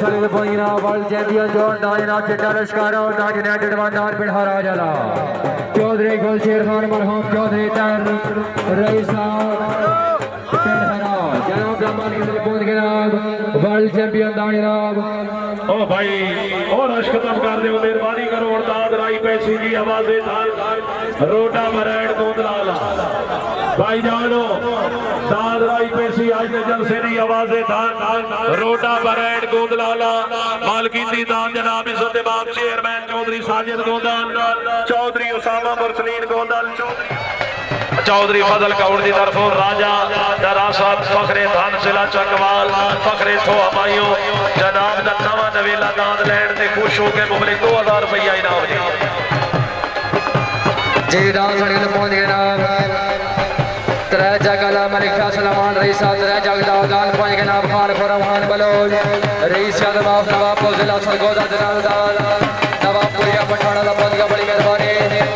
साले बोइना world champion zone दाजना चिट्टा लश्कारा और दाज यूनाइटेड वंदार पिंडहारा जला चौधरी गुलशेर खान मरहूम चौधरी तर रईसा पिंडहारा जनाब जमाल के पहुंच गए वर्ल्ड चैंपियन दाजना ओ भाई और अश खत्म कर दो मेहरबानी करो और दाद राई पैसी की आवाजें थान रोटा मरैड दूधलाला भाई जानो दाद राई पैसी आज ने जलसे की आवाजें थान रोटा मरैड दूधलाला मालकी दी दान जनाब इज्जत इमाम चेयरमैन चौधरी साजिद गोंदल चौधरी उसामा मुरसलीन गोंदल चौधरी फजल कौड़ की तरफों राजा दरासत फखरे धन जिला चकवाल फखरे थो हमायूं जनाब दा नवा नवेला दांद लैंड से खुश हो के मुबलिक 2000 रुपया इनाम जी दांद सड़क पहुंच गए ना त्रै जगला मलिक फैसल मान रईसा त्रै जगदा दान पहुंच गए ना खान फरमान बलोच रईसा नवाब नवाब जिला सरगोदा जनाब नवाबपुरिया पठाना दा पहुंच गया बड़ी मेहरबानी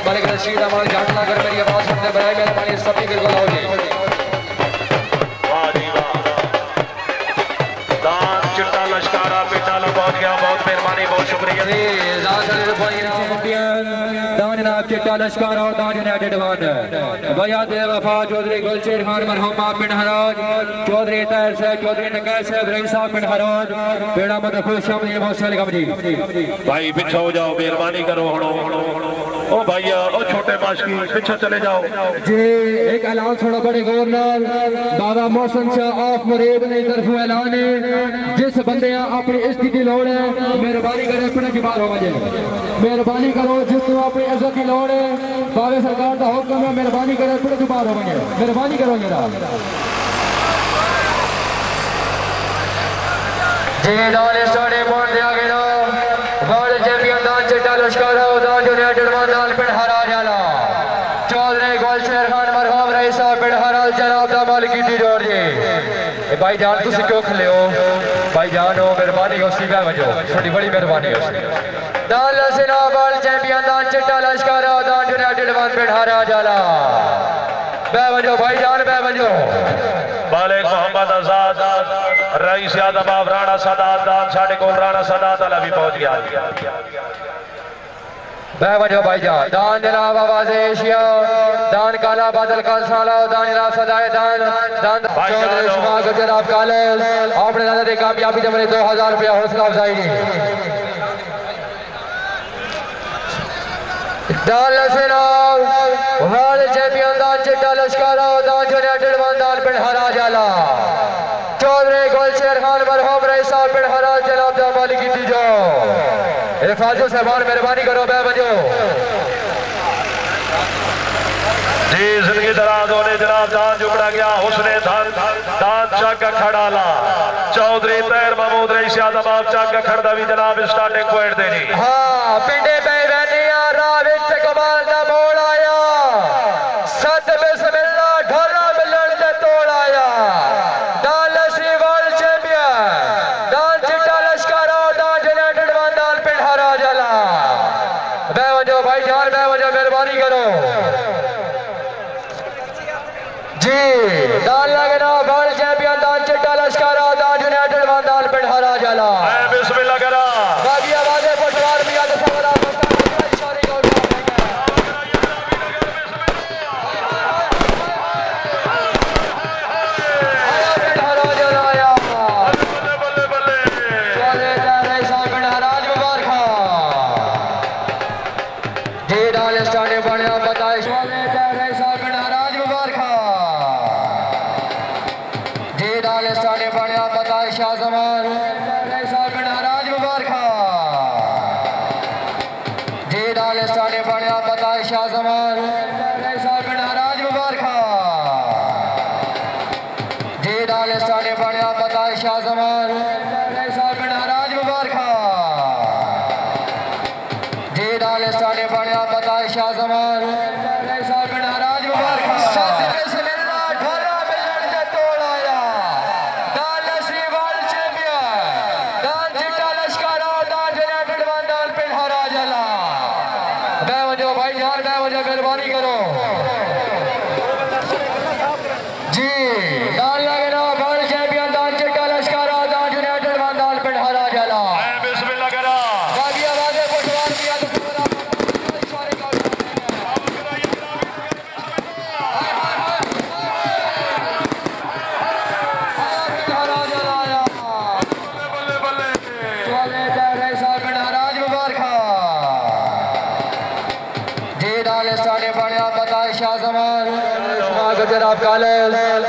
मलिक रशीद अमान घाटना कर मेरी आवाज सुनते बड़ाई मेहरबानी सभी बिल्कुल आओ जी वाह जी वाह दान चिट्टा लश्कारा पिटाला पहुंच गया बहुत मेहरबानी बहुत शुक्रिया जी दान चैंपियन दान जनाब चिट्टा लश्कारा और दान यूनाइटेड वन भैया दे वफा चौधरी गुलशेर खान मरहूमा पिंड हराज चौधरी तैर साहब चौधरी नकैस साहब रईसा पिंड हराज बेड़ा मत खुश हम बहुत सारे कम जी भाई पीछे हो जाओ मेहरबानी करो ओ भैया ओ छोटे बाश की पीछे चले जाओ जी एक ऐलान थोड़ा बड़े गौर नाल बाबा मोहसन शाह ऑफ मुरीद ने तरफों ऐलान है जिस बंदे अपनी इज्जत की लोड़ है मेहरबानी करे अपने जवाब हो जाए मेहरबानी करो जिसको अपनी इज्जत की लोड़ है बाबे सरकार का हुक्म है मेहरबानी करे अपने जवाब हो जाए मेहरबानी करो जनाब जी दान स्टाडियम पहुंच दिया गया वर्ल्ड चैंपियन दान चिट्टा लश्कारा दान यूनाइटेड वन दान पिंडहारा जाला चौधरी गुलशेर खान मरहूम रईसा पिंडहारा जनाब दा मालिकी दी जोड़ जी भाई जान तुसी क्यों खले हो भाई जान हो मेहरबानी हो सीधा वजो थोड़ी बड़ी मेहरबानी हो दान लसीना वर्ल्ड चैंपियन दान चिट्टा लश्कारा दान यूनाइटेड वन पिंडहारा जाला बे वजो भाई जान बे वजो मालिक मोहम्मद आजाद रईस यादव राणा सदात दान साढ़े को राणा सदात अला भी पहुंच गया वजो भाई जान दान जनाब आवाज एशिया दान काला बादल का साला दान जनाब सदाए दान दान चौधरी शुमा को जनाब काले आपने दादा दे कामयाबी जमने 2000 रुपया हौसला अफजाई दान लसेना वर्ल्ड चैंपियन दान चिट्टा लश्कारा दान यूनाइटेड वन दान पिंडहारा जाला चौधरी गुलशेर खान मरहूम रईसा पिंडहारा जनाब दा मालिकी दी जो फाजो साहबान मेहरबानी करो बे बजो जी जिंदगी दराज होने जनाब दान जुगड़ा गया हुस्ने धन दान चक खड़ाला चौधरी तैर महमूद रईस यादव चक खड़दा भी जनाब स्टार्टिंग पॉइंट देनी हाँ पिंडे पे वैनिया राह विच कमाल दा मोड़ आया सत बिस्मिल्लाह ढोला मिलन ते तोड़ आया दान लसी वर्ल्ड चैंपियन दान चिट्टा लश्कारा दान यूनाइटेड वन दान पिंडहारा जला बे वजो भाई जान बे वजो मेहरबानी करो जी दान लगना वर्ल्ड चैंपियन दान चिट्टा लश्कारा दान यूनाइटेड वन दान पिंडहारा जला बिस्मिल्लाह करा बाकी आवाजें पटवार भी याद सवरा इशारे को आया पिंडहारा जला आया बल्ले बल्ले चौधरी तारे साहब पिंडहारा मुबारक जी डाल स्टाडियम बने बताए चौधरी तारे साहब पिंडहारा मुबारक जी डाल स्टाडियम बने बताए शाह जमान तारे साहब पिंडहारा मुबारक जी डाल स्टाडियम बने बताए शाह जमान तारे साहब पिंडहारा मुबारक जी डाल स्टाडियम बने बताए शाह जमान तारे साहब पिंडहारा मुबारक जी डाल स्टाडियम बने बताए शाह जमान तारे साहब पिंडहारा मुबारक सत बिस्मिल्लाह ढोला मिलन ते तोड़ आया दान लसी वर्ल्ड चैंपियन दान चिट्टा लश्कारा दान यूनाइटेड वन दान पिंडहारा जला बे वजो भाई जान बे वजो मेहरबानी करो जी दान लगना वर्ल्ड चैंपियन दान चिट्टा लश्कारा दान यूनाइटेड वन दान पिंडहारा जला जनाब काले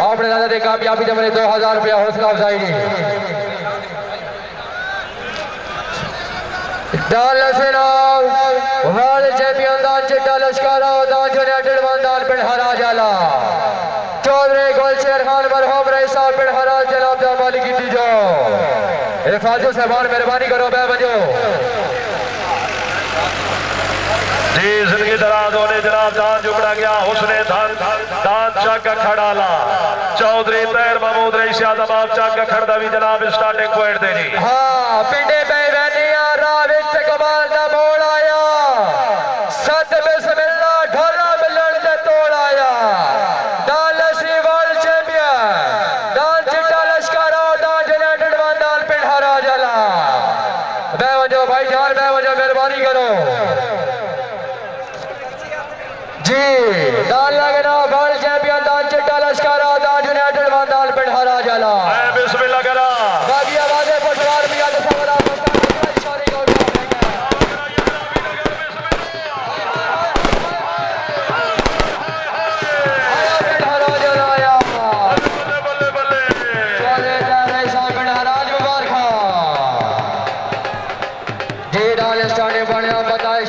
आपने दादा दे कामयाबी दे मेरे 2000 रुपया हौसला अफजाई जी डाल सेनाब वर्ल्ड चैंपियन दान चिट्टा लश्कारा दान यूनाइटेड दान पिंड हरा जाला चौधरी गुलशेर खान मरहूम रईसा पिंड हरा जनाब दा मालिक की जो हिफाजत साहबान मेहरबानी करो बे बजो जी जिंदगी दराज होने जनाब दान जुगड़ा गया उसने दान चक खड़ाला चौधरी तैर महमूद रईसा दबाव चक खड़दा भी जनाब स्टार्टिंग पॉइंट देनी हाँ पिंडे पे वैनिया राह विच कमाल दा मोड़ आया सत बिस्मिल्लाह ढोला मिलन ते तोड़ आया दान लसी वर्ल्ड चैंपियन दान चिट्टा लश्कारा दान यूनाइटेड दान पिंड हरा जाला बे वजो भाई जान बे वजो मेहरबानी करो जी दान लगना वर्ल्ड चैंपियन दान चिट्टा लश्कारा दान यूनाइटेड दान पिंड हरा जाला